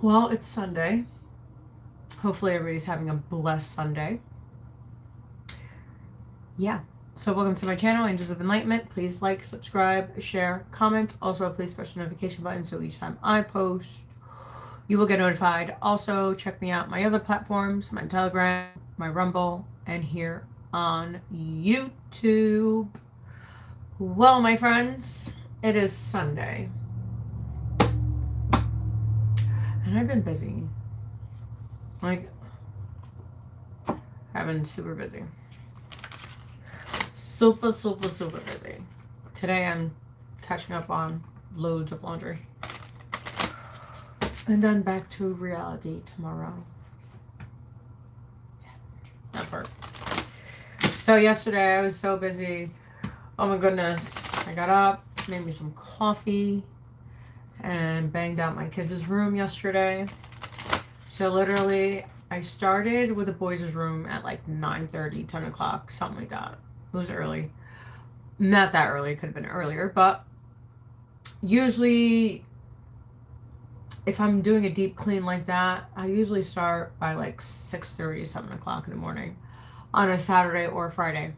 Well, it's Sunday. Hopefully everybody's having a blessed Sunday. Yeah. So welcome to my channel, Angels of Enlightenment. Please like, subscribe, share, comment. Also, please press the notification button so each time I post, you will get notified. Also, check me out my other platforms, my Telegram, my Rumble, and here on YouTube. Well, my friends, it is Sunday. And I've been busy. Like, I've been super busy. Super busy. Today I'm catching up on loads of laundry. And then back to reality tomorrow. Yeah, that part. So yesterday I was so busy. Oh my goodness. I got up, made me some coffee, and banged out my kids' room yesterday. So literally I started with the boys' room at like 9:30, 10 o'clock, something like that. It was early. Not that early. It could have been earlier. But usually, if I'm doing a deep clean like that, I usually start by like 6:30, 7 o'clock in the morning on a Saturday or Friday.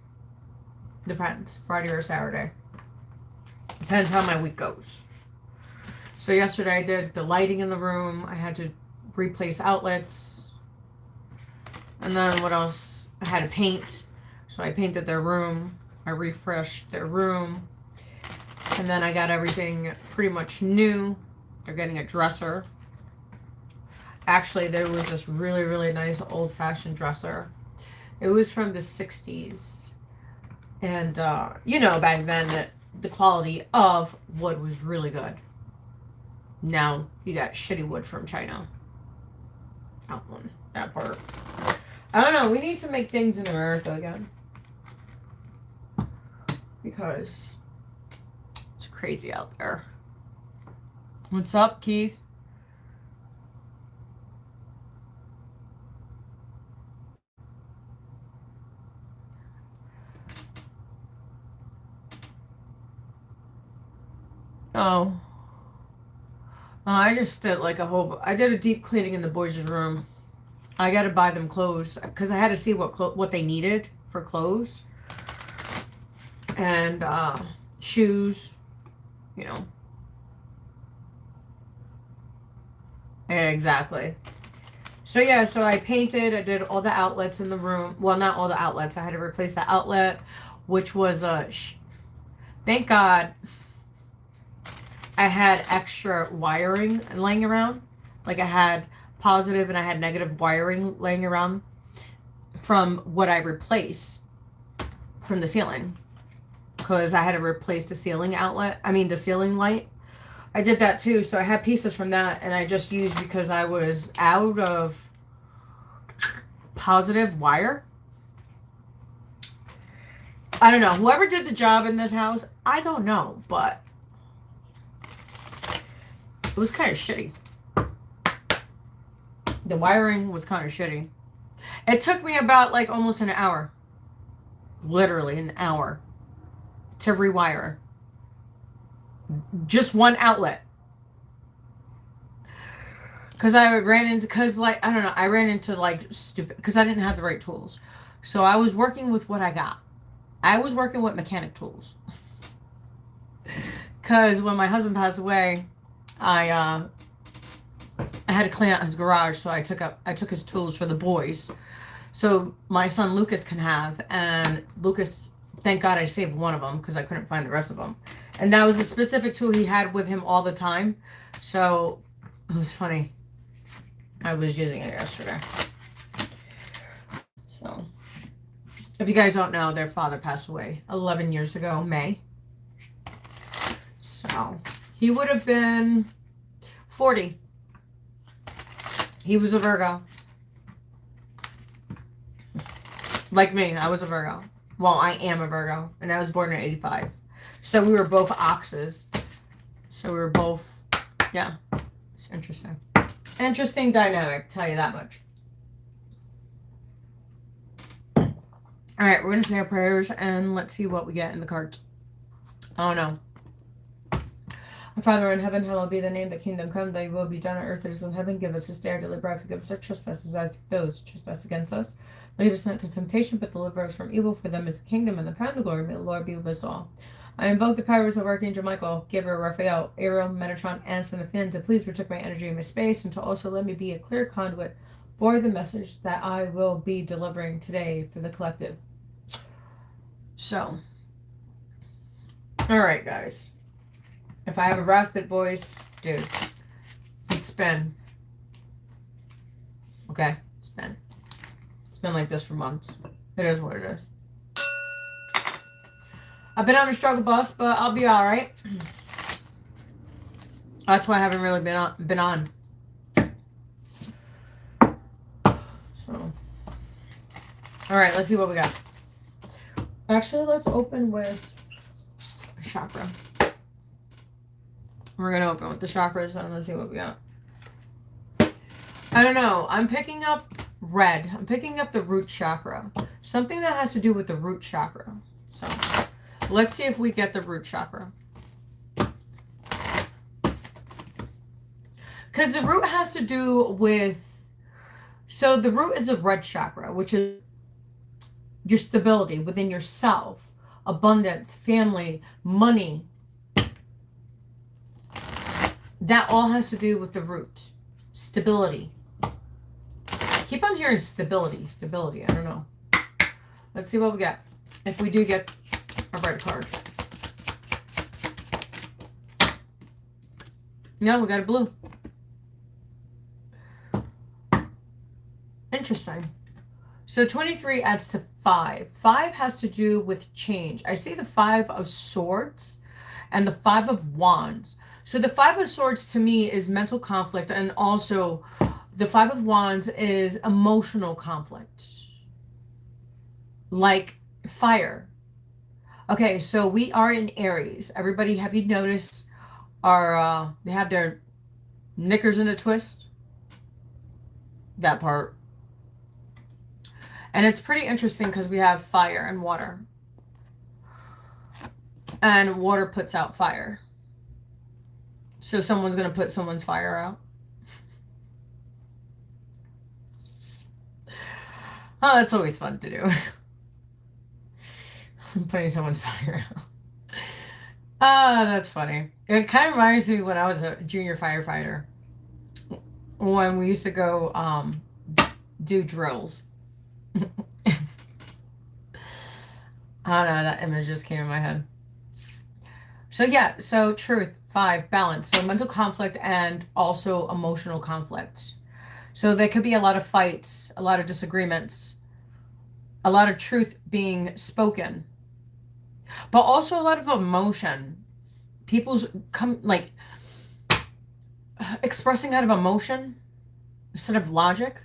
Depends. Friday or Saturday. Depends how my week goes. So yesterday I did the lighting in the room. I had to replace outlets. And then what else? I had to paint. So I painted their room. I refreshed their room. And then I got everything pretty much new. They're getting a dresser. Actually, there was this really, really nice old-fashioned dresser. It was from the 60s. And, back then, the quality of wood was really good. Now, you got shitty wood from China. That part. I don't know. We need to make things in America again. Because it's crazy out there. What's up, Keith? Oh. I just did like I did a deep cleaning in the boys' room. I got to buy them clothes because I had to see what they needed for clothes. And shoes, you know. Exactly. So yeah, so I painted, I did all the outlets in the room. Well, not all the outlets. I had to replace the outlet, which was thank God I had extra wiring laying around. Like I had positive and I had negative wiring laying around from what I replaced from the ceiling. Because I had to replace the ceiling the ceiling light. I did that too, so I had pieces from that, and I just used because I was out of positive wire. I don't know. Whoever did the job in this house, I don't know, but it was kind of shitty. The wiring was kind of shitty. It took me about like almost an hour. Literally an hour. To rewire. Just one outlet. Because I ran into, I ran into like stupid, because I didn't have the right tools. So I was working with what I got. I was working with mechanic tools. Because when my husband passed away, I had to clean out his garage, so I took his tools for the boys. So my son Lucas can have, and Lucas, thank God I saved one of them because I couldn't find the rest of them. And that was a specific tool he had with him all the time. So it was funny. I was using it yesterday. So if you guys don't know, their father passed away 11 years ago, May. So he would have been 40. He was a Virgo. Like me, I was a Virgo. Well, I am a Virgo, and I was born in 85. So we were both oxes. So we were both, yeah. It's interesting. Interesting dynamic, tell you that much. All right, we're going to say our prayers, and let's see what we get in the cards. Oh, no. Our Father in heaven, hallowed be thy name, thy kingdom come, thy will be done on earth as it is in heaven. Give us this day our daily bread, forgive us our trespasses as those who trespass against us. Lead us not to temptation, but deliver us from evil. For them is the kingdom and the power and the glory. May the Lord be with us all. I invoke the powers of Archangel Michael, Gabriel, Raphael, Ariel, Metatron, and Son of Finn to please protect my energy and my space, and to also let me be a clear conduit for the message that I will be delivering today for the collective. So, all right, guys. If I have a raspy voice, dude, it's been, okay, it's been like this for months. It is what it is. I've been on a struggle bus, but I'll be all right. That's why I haven't really been on. So, all right, let's see what we got. Actually, let's open with a chakra. We're going to open with the chakras and let's see what we got. I don't know. I'm picking up red. I'm picking up the root chakra. Something that has to do with the root chakra. So let's see if we get the root chakra. Because the root has to do with... So the root is a red chakra, which is your stability within yourself, abundance, family, money. That all has to do with the root. Stability. I keep on hearing stability. Stability. I don't know. Let's see what we get. If we do get a red card. No, we got a blue. Interesting. So 23 adds to 5. 5 has to do with change. I see the 5 of swords and the 5 of wands. So the 5 of swords to me is mental conflict, and also the 5 of wands is emotional conflict. Like fire. Okay, so we are in Aries. Everybody, have you noticed they have their knickers in a twist? That part. And it's pretty interesting because we have fire and water. And water puts out fire. So someone's going to put someone's fire out. Oh, that's always fun to do. Putting someone's fire out. Ah, that's funny. It kind of reminds me when I was a junior firefighter. When we used to go do drills. I don't know, that image just came in my head. So yeah, so truth, 5, balance. So mental conflict and also emotional conflict. So there could be a lot of fights, a lot of disagreements, a lot of truth being spoken, but also a lot of emotion. People's expressing out of emotion instead of logic.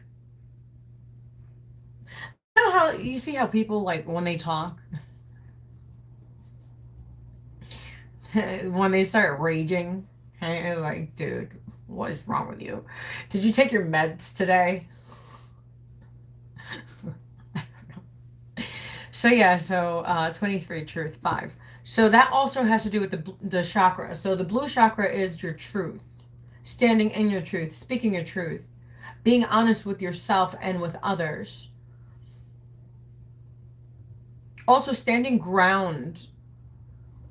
You know how you see how people, like, when they talk, when they start raging, and you're like, dude, what is wrong with you? Did you take your meds today? I don't know. So yeah, so 23, truth, 5. So that also has to do with the chakra. So the blue chakra is your truth, standing in your truth, speaking your truth, being honest with yourself and with others. Also standing ground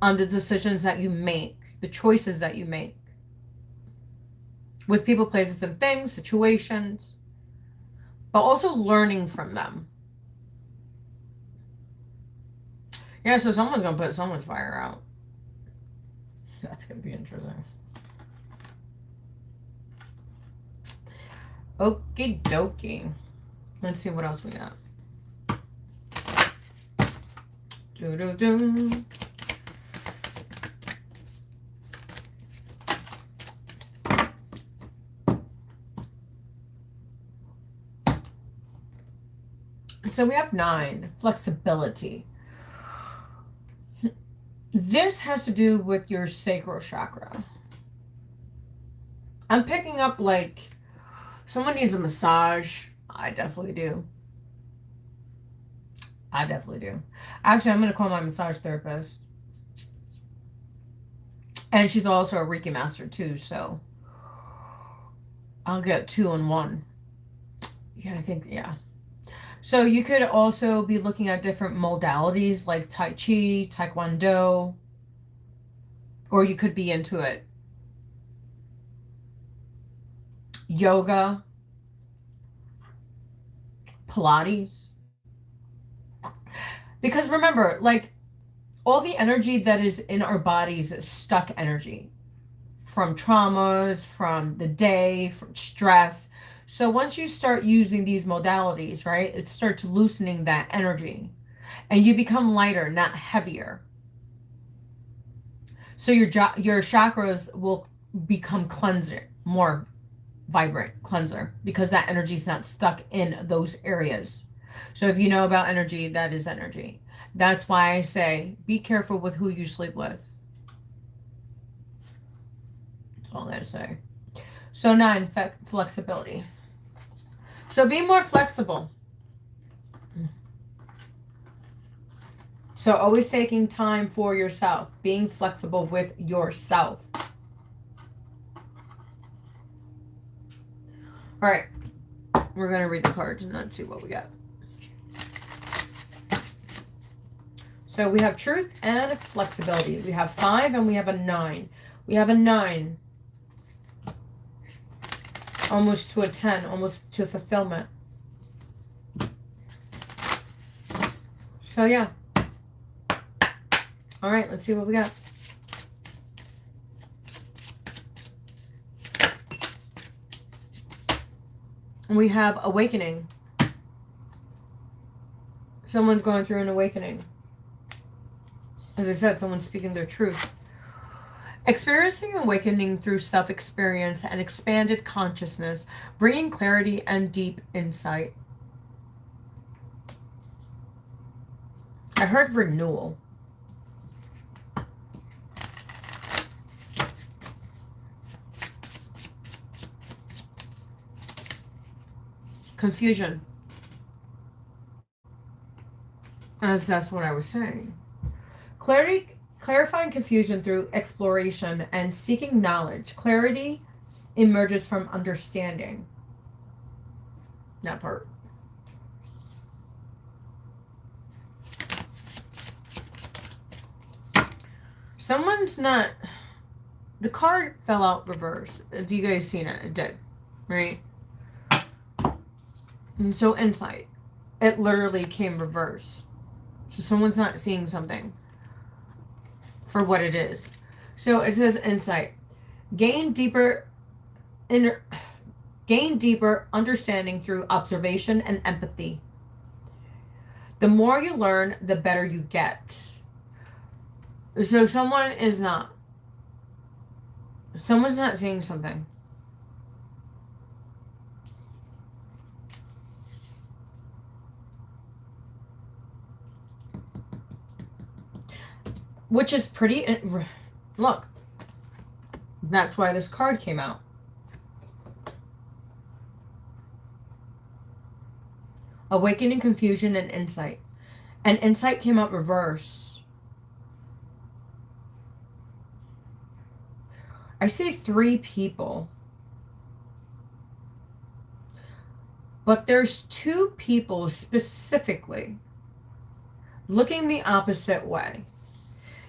on the decisions that you make, the choices that you make with people, places, and things, situations, but also learning from them. Yeah, so someone's going to put someone's fire out. That's going to be interesting. Okie dokie. Let's see what else we got. Doo-doo-doo. So we have 9, flexibility. This has to do with your sacral chakra. I'm picking up, like, someone needs a massage. I definitely do. Actually, I'm going to call my massage therapist. And she's also a Reiki master too, so I'll get 2 in 1. Yeah, I think, yeah. So you could also be looking at different modalities like Tai Chi, Taekwondo, or you could be into it. Yoga, Pilates. Because remember, like all the energy that is in our bodies is stuck energy from traumas, from the day, from stress. So once you start using these modalities, right, it starts loosening that energy and you become lighter, not heavier. So your chakras will become cleanser, more vibrant cleanser because that energy is not stuck in those areas. So if you know about energy, that is energy. That's why I say be careful with who you sleep with. That's all I'm going to say. So 9, flexibility. So be more flexible. So always taking time for yourself, being flexible with yourself. All right, we're going to read the cards and let's see what we got. So we have truth and flexibility. We have 5 and we have a 9. We have a 9. Almost to a 10, almost to fulfillment. So yeah. All right, let's see what we got. And we have awakening. Someone's going through an awakening. As I said, someone's speaking their truth. Experiencing awakening through self-experience and expanded consciousness, bringing clarity and deep insight. I heard renewal. Confusion. As that's what I was saying. Clarifying confusion through exploration and seeking knowledge. Clarity emerges from understanding. That part. Someone's not... The card fell out reverse. If you guys seen it, it did. Right? And so insight. It literally came reverse. So someone's not seeing something for what it is. So it says insight. Gain deeper understanding through observation and empathy. The more you learn, the better you get. So someone's not seeing something. Which is pretty... Look. That's why this card came out. Awakening, confusion, and insight. And insight came out reverse. I see 3 people. But there's 2 people specifically looking the opposite way.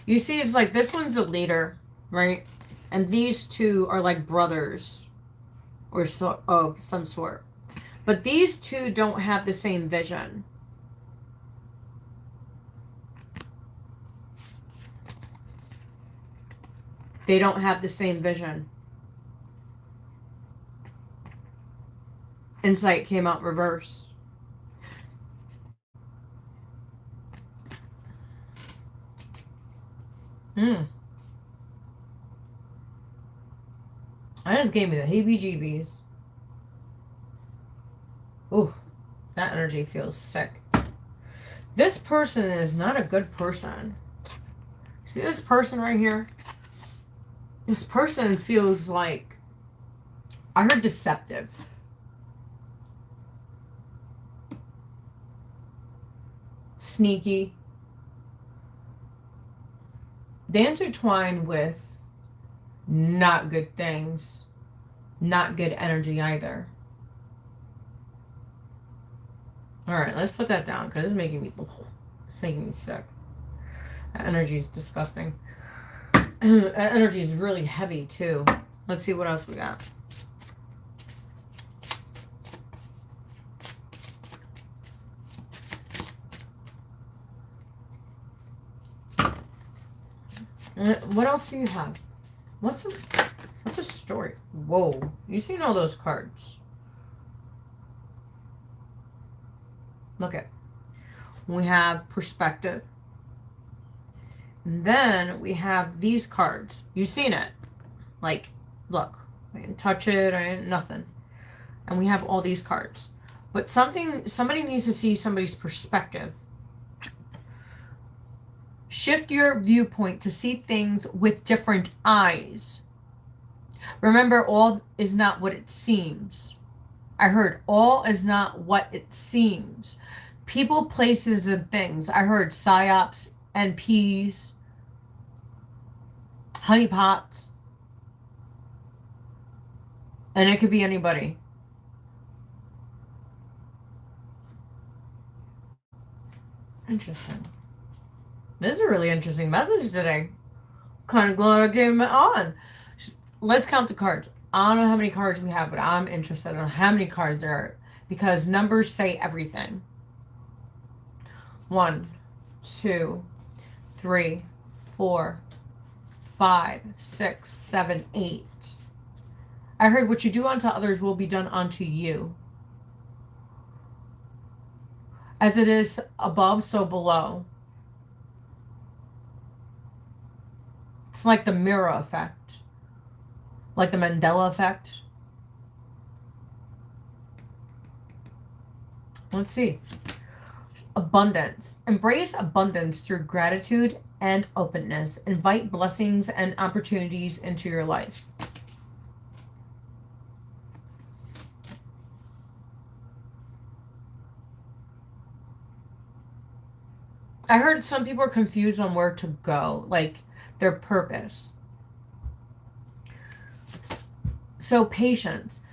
You see, it's like this one's a leader, right? And these 2 are like brothers or so of some sort. But these 2 don't have the same vision. They don't have the same vision. Insight came out reverse. That just gave me the heebie-jeebies. Ooh, that energy feels sick. This person is not a good person. See this person right here? This person feels like... I heard deceptive. Sneaky. They intertwine with Not good things. Not good energy either. All right, let's put that down because it's making me sick. That energy is disgusting. That energy is really heavy too. Let's see what else we got. What else do you have? What's the story? Whoa, you seen all those cards? Look at. We have perspective. And then we have these cards. You've seen it. Like, look. I didn't touch it. I didn't nothing. And we have all these cards. But somebody needs to see somebody's perspective. Shift your viewpoint to see things with different eyes. Remember, all is not what it seems. I heard all is not what it seems. People, places, and things. I heard psyops, NPs, honeypots. And it could be anybody. Interesting. This is a really interesting message today. Kind of glad I came on. Let's count the cards. I don't know how many cards we have, but I'm interested in how many cards there are because numbers say everything. 1, 2, 3, 4, 5, 6, 7, 8. I heard what you do unto others will be done unto you. As it is above, so below. It's like the mirror effect. Like the Mandela effect. Let's see. Abundance. Embrace abundance through gratitude and openness. Invite blessings and opportunities into your life. I heard some people are confused on where to go, like their purpose. So patience.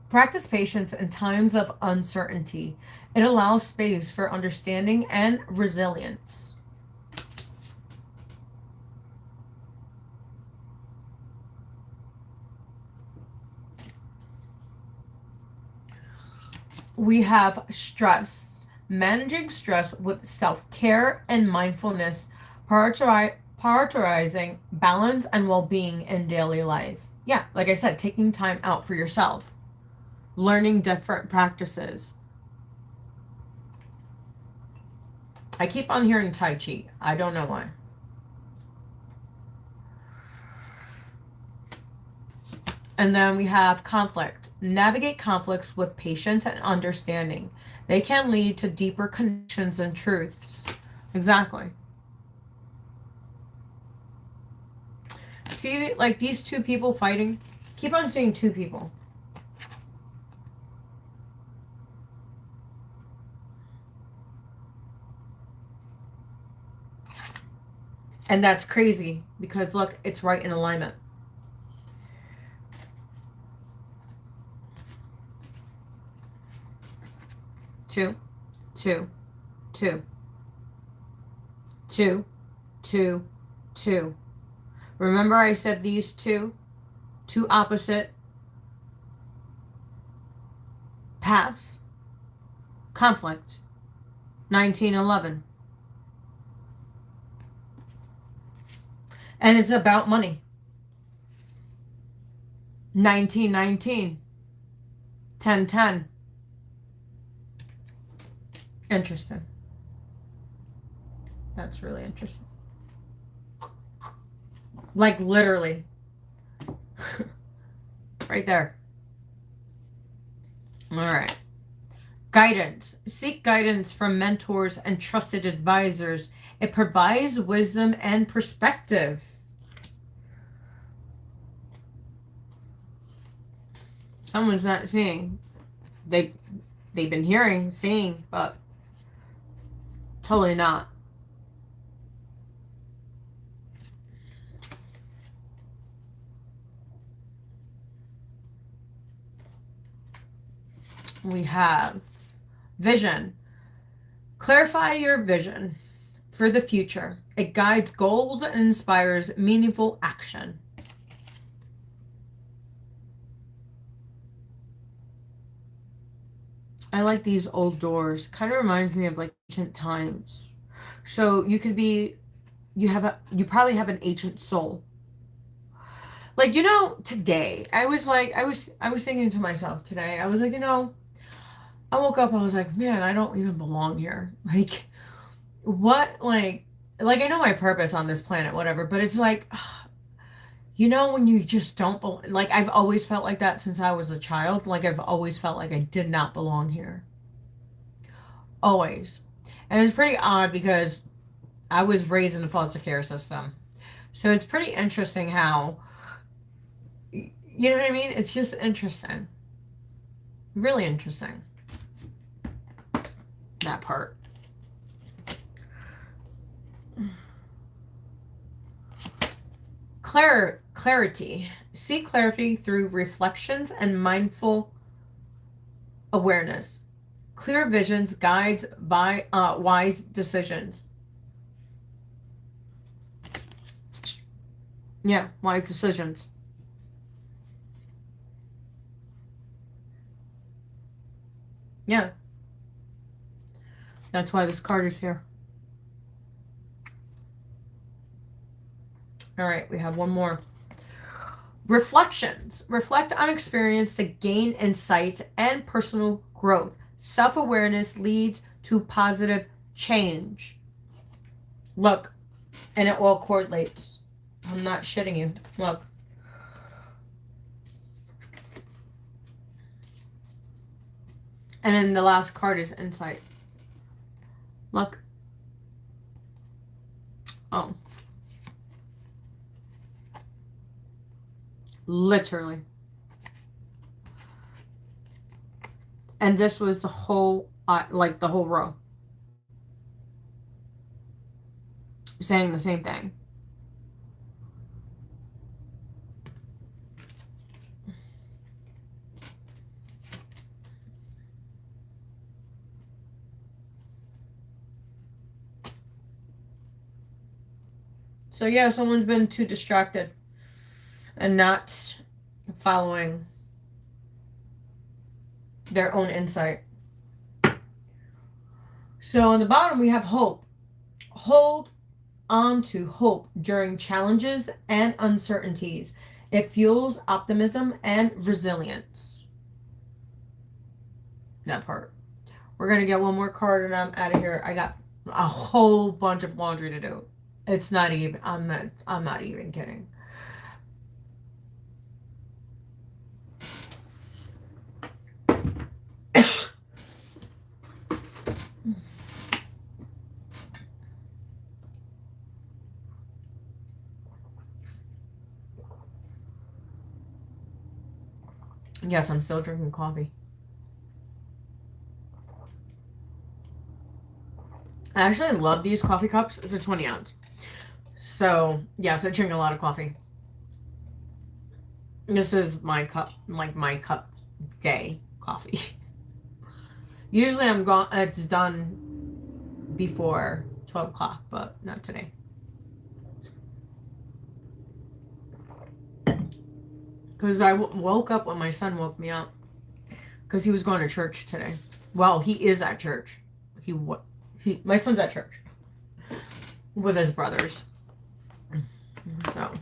Practice patience in times of uncertainty. It allows space for understanding and resilience. We have stress. Managing stress with self-care and mindfulness, prioritizing balance and well-being in daily life. Yeah, like I said, taking time out for yourself. Learning different practices. I keep on hearing Tai Chi. I don't know why. And then we have conflict. Navigate conflicts with patience and understanding. They can lead to deeper connections and truths. Exactly. See, like these two people fighting? Keep on seeing two people. And that's crazy because look, it's right in alignment. Two, two, two, two, two, two. Remember I said these two opposite paths. Conflict. 1911. And it's about money. 1919. 1010. Interesting. That's really interesting. Like literally. Right there. All right. Guidance. Seek guidance from mentors and trusted advisors. It provides wisdom and perspective. Someone's not seeing. They've been hearing, seeing, but totally not. We have vision. Clarify your vision for the future. It guides goals and inspires meaningful action. I like these old doors. Kind of reminds me of like ancient times. So you could be, you probably have an ancient soul. Like, today I was thinking to myself today, I was like, I woke up, I was like, man, I don't even belong here. Like, what, like I know my purpose on this planet, whatever, but it's like, when you just don't like, I've always felt like that since I was a child. Like, I've always felt like I did not belong here. Always. And it's pretty odd because I was raised in a foster care system. So it's pretty interesting how, you know what I mean? It's just interesting. Really interesting. That part. Clarity. See clarity through reflections and mindful awareness. Clear visions guides by wise decisions. Yeah, wise decisions. Yeah. That's why this card is here. All right, we have one more. Reflections. Reflect on experience to gain insight and personal growth. Self-awareness leads to positive change. Look, and it all correlates. I'm not shitting you. Look. And then the last card is insight. Look. Oh. Literally. And this was the whole, like the whole row. Saying the same thing. So yeah, someone's been too distracted and not following their own insight. So on the bottom we have hope. Hold on to hope during challenges and uncertainties. It fuels optimism and resilience. That part. We're going to get one more card and I'm out of here. I got a whole bunch of laundry to do. It's not even, I'm not even kidding. Yes, I'm still drinking coffee. I actually love these coffee cups. It's a 20 ounce. So, yes, I drink a lot of coffee. This is my cup, like my cup day coffee. Usually I'm gone, it's done before 12 o'clock, but not today. Because I woke up when my son woke me up. Because he was going to church today. Well, he is at church. My son's at church. With his brothers. So.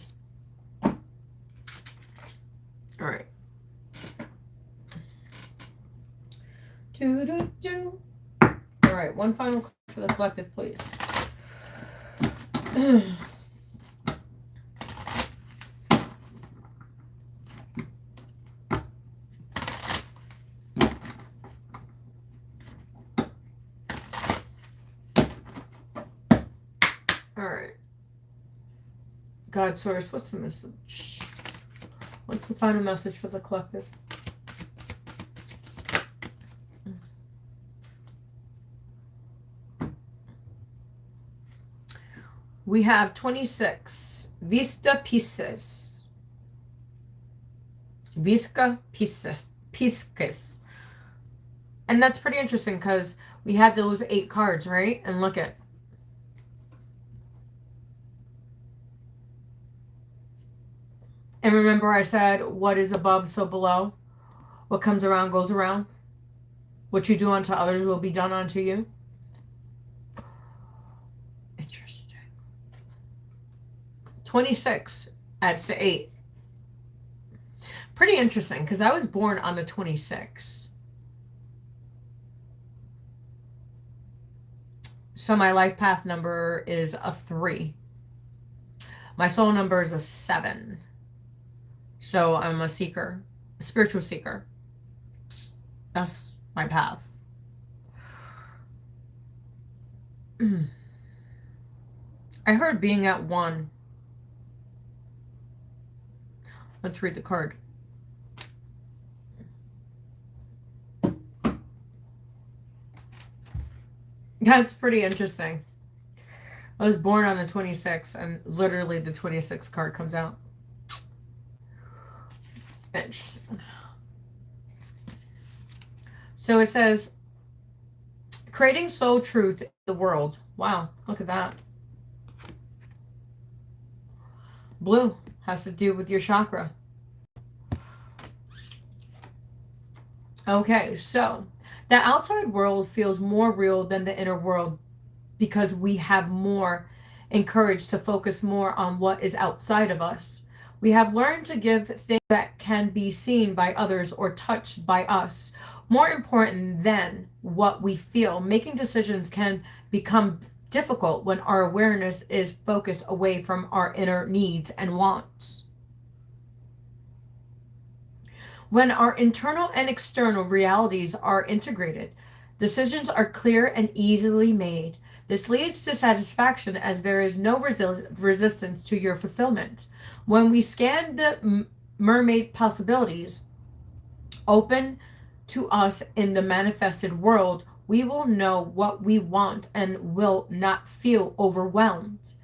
Alright. Alright, one final card for the collective, please. Alright. God Source, what's the message? What's the final message for the collective? We have 26. Vista Pisces. Visca Pisces. And that's pretty interesting because we had those 8 cards, right? And look at. And remember I said, what is above, so below. What comes around goes around. What you do unto others will be done unto you. Interesting. 26 adds to 8. Pretty interesting because I was born on the 26th. So my life path number is a 3. My soul number is a 7. So I'm a seeker, a spiritual seeker. That's my path. I heard being at 1. Let's read the card. That's pretty interesting. I was born on the 26th, and literally the 26th card comes out. Interesting. So it says, creating soul truth in the world. Wow, look at that. Blue has to do with your chakra. Okay, so the outside world feels more real than the inner world because we have more encouraged to focus more on what is outside of us. We have learned to give things that can be seen by others or touched by us more important than what we feel. Making decisions can become difficult when our awareness is focused away from our inner needs and wants. When our internal and external realities are integrated, decisions are clear and easily made. This leads to satisfaction as there is no resistance to your fulfillment. When we scan the mermaid possibilities open to us in the manifested world, we will know what we want and will not feel overwhelmed.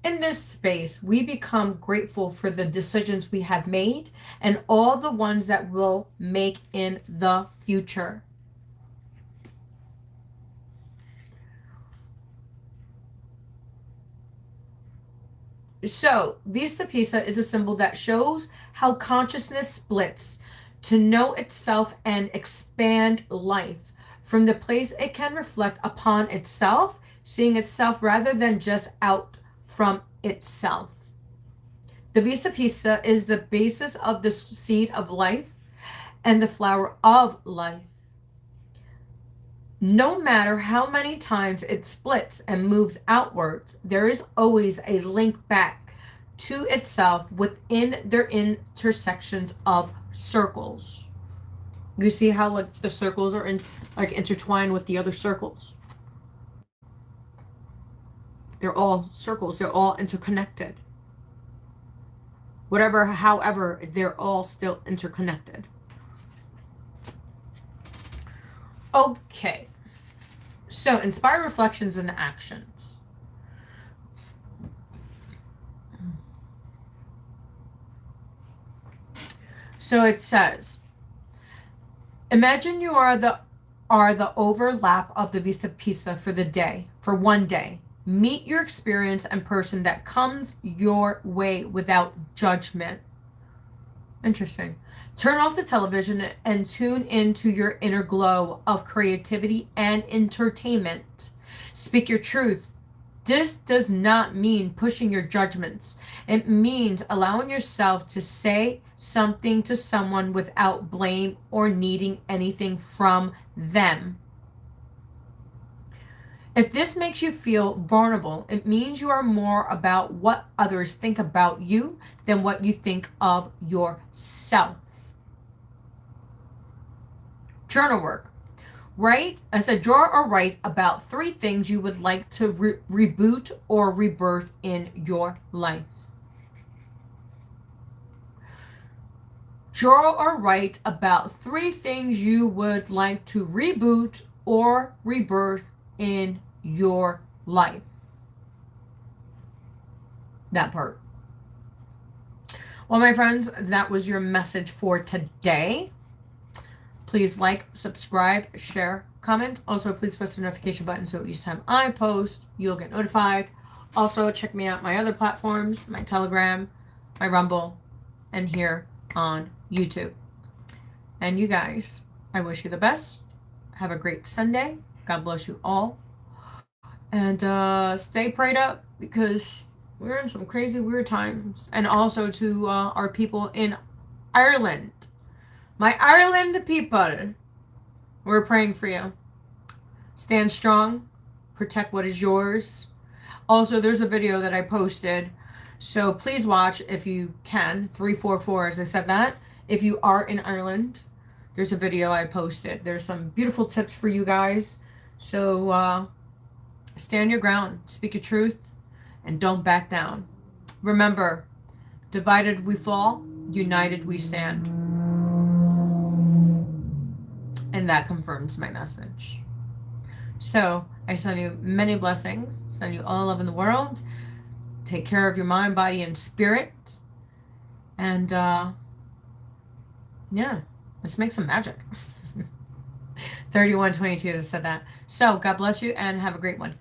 In this space, we become grateful for the decisions we have made and all the ones that we'll make in the future. So, Vista Pisa is a symbol that shows how consciousness splits to know itself and expand life. From the place it can reflect upon itself, seeing itself rather than just out from itself. The Visa Pisa is the basis of the seed of life and the flower of life. No matter how many times it splits and moves outwards, there is always a link back to itself within their intersections of circles. You see how like the circles are intertwined with the other circles. They're all circles. They're all interconnected. Whatever, however, they're all still interconnected. Okay. So, inspire reflections and actions. So it says, imagine you are the overlap of the Vista Pisa for the day, for one day. Meet your experience and person that comes your way without judgment. Interesting. Turn off the television and tune into your inner glow of creativity and entertainment. Speak your truth. This does not mean pushing your judgments. It means allowing yourself to say something to someone without blame or needing anything from them. If this makes you feel vulnerable, it means you are more about what others think about you than what you think of yourself. Journal work. Write, draw or write about 3 things you would like to reboot or rebirth in your life. Draw or write about 3 things you would like to reboot or rebirth in your life. That part. Well, my friends, that was your message for today. Please like, subscribe, share, comment. Also, please press the notification button so each time I post, you'll get notified. Also, check me out my other platforms, my Telegram, my Rumble, and here on YouTube. And you guys, I wish you the best. Have a great Sunday. God bless you all. And stay prayed up because we're in some crazy, weird times. And also to our people in Ireland. My Ireland people, we're praying for you. Stand strong. Protect what is yours. Also, there's a video that I posted. So please watch if you can. 344, as I said that. If you are in Ireland, there's a video I posted. There's some beautiful tips for you guys. So stand your ground. Speak your truth. And don't back down. Remember, divided we fall. United we stand. And that confirms my message. So I send you many blessings. Send you all love in the world. Take care of your mind, body, and spirit. And yeah, let's make some magic. 3122, as I said that. So God bless you and have a great one.